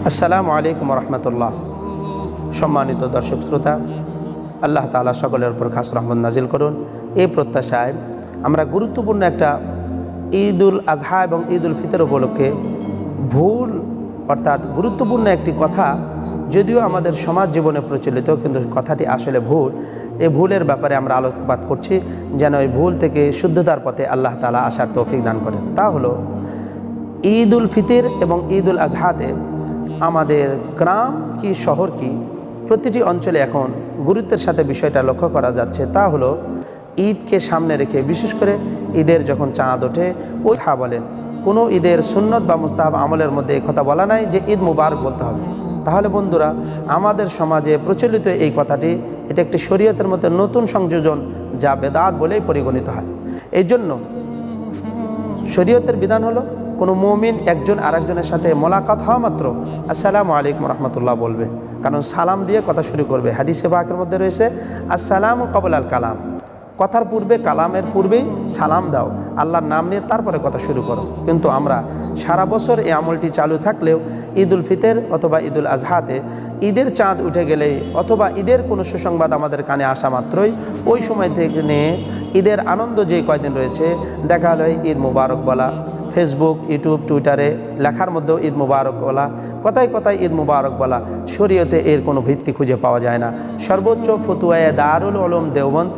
আসসালামু আলাইকুম রহমতুল্লাহ। সম্মানিত দর্শক শ্রোতা, আল্লাহ তাআলা সকলের উপর খাস রহমত নাজিল করুন। এই প্রত্যাশায় আমরা গুরুত্বপূর্ণ একটা ঈদুল আজহা এবং ঈদুল ফিতর উপলক্ষে ভুল অর্থাৎ গুরুত্বপূর্ণ একটি কথা, যদিও আমাদের সমাজ জীবনে প্রচলিত, কিন্তু কথাটি আসলে ভুল। এই ভুলের ব্যাপারে আমরা আলোকপাত করছি, যেন এই ভুল থেকে শুদ্ধতার পথে আল্লাহ তাআলা আসার তৌফিক দান করেন। তা হলো ঈদুল ফিতর এবং ঈদুল আজহাতে আমাদের গ্রাম কি শহর কি প্রতিটি অঞ্চলে এখন গুরুত্বের সাথে বিষয়টা লক্ষ্য করা যাচ্ছে। তা হলো ঈদকে সামনে রেখে, বিশেষ করে ঈদের যখন চাঁদ ওঠে ওই বলেন, কোনো ঈদের সুন্নত বা মুস্তাহাব আমলের মধ্যে এই কথা বলা নাই যে ঈদ মুবারক বলতে হবে। তাহলে বন্ধুরা, আমাদের সমাজে প্রচলিত এই কথাটি, এটা একটি শরীয়তের মধ্যে নতুন সংযোজন, যা বেদাত বলেই পরিগণিত হয়। এই জন্য শরীয়তের বিধান হলো কোনো মুমিন একজন আরেকজনের সাথে মোলাকাত হওয়া মাত্র আসসালামু আলাইকুম রহমতুল্লাহ বলবে, কারণ সালাম দিয়ে কথা শুরু করবে। হাদিসে পাকের মধ্যে রয়েছে আসসালামু ক্বাবলা আল কালাম, কথার পূর্বে, কালামের পূর্বেই সালাম দাও, আল্লাহর নাম নিয়ে তারপরে কথা শুরু করো। কিন্তু আমরা সারা বছর এই আমলটি চালু থাকলেও ঈদুল ফিতর অথবা ঈদুল আজহাতে ঈদের চাঁদ উঠে গেলেই অথবা ঈদের কোনো সুসংবাদ আমাদের কানে আসা মাত্রই ওই সময় থেকে নিয়ে ঈদের আনন্দ যে কয়দিন রয়েছে, দেখা হলো ঈদ মুবারক বলা, ফেসবুক, ইউটিউব, টুইটারে লেখার মধ্যেও ঈদ মুবারক বলা, কথায় কথায় ঈদ মুবারক বলা, শরীয়তে এর কোনো ভিত্তি খুঁজে পাওয়া যায় না। সর্বোচ্চ ফতুয়ায়ে দারুল উলুম দেওবন্দ,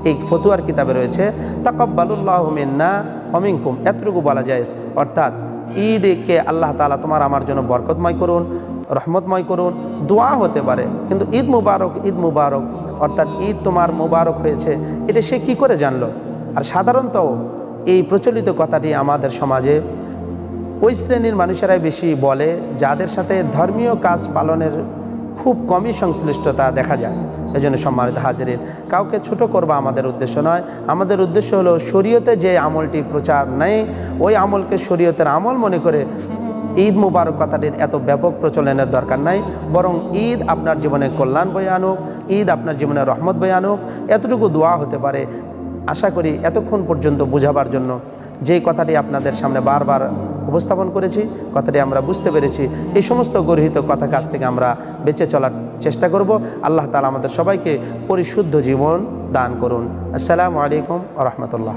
এই ফতুয়ার কিতাবে রয়েছে তাকাব্বালুল্লাহু মিন্না ওয়া মিনকুম, এতটুকু বলা যায়, অর্থাৎ ঈদকে আল্লাহ তাআলা তোমার আমার জন্য বরকতময় করুন, রহমতময় করুন, দোয়া হতে পারে। কিন্তু ঈদ মুবারক, ঈদ মুবারক অর্থাৎ ঈদ তোমার মুবারক হয়েছে, এটা সে কী করে জানলো? আর সাধারণত এই প্রচলিত কথাটি আমাদের সমাজে ওই শ্রেণীর মানুষেরাই বেশি বলে যাদের সাথে ধর্মীয় কাজ পালনের খুব কমই সংশ্লিষ্টতা দেখা যায়। এই জন্য সম্মানিত হাজিরিন, কাউকে ছোট করবা আমাদের উদ্দেশ্য নয়। আমাদের উদ্দেশ্য হলো শরীয়তে যে আমলটি প্রচার নেই, ওই আমলকে শরীয়তের আমল মনে করে ঈদ মুবারক কথাটির এত ব্যাপক প্রচলনের দরকার নাই। বরং ঈদ আপনার জীবনে কল্যাণ বয়ে আনুক, ঈদ আপনার জীবনে রহমত বয়ে আনুক, এতটুকু দোয়া হতে পারে। আশা করি এতক্ষণ পর্যন্ত বোঝাবার জন্য যেই কথাটি আপনাদের সামনে বারবার উপস্থাপন করেছি, কথাটি আমরা বুঝতে পেরেছি। এই সমস্ত গর্হিত কথা কাছ থেকে আমরা বেঁচে চলার চেষ্টা করব। আল্লাহ তাআলা আমাদের সবাইকে পরিশুদ্ধ জীবন দান করুন। আসসালামু আলাইকুম ওয়া রাহমাতুল্লাহ।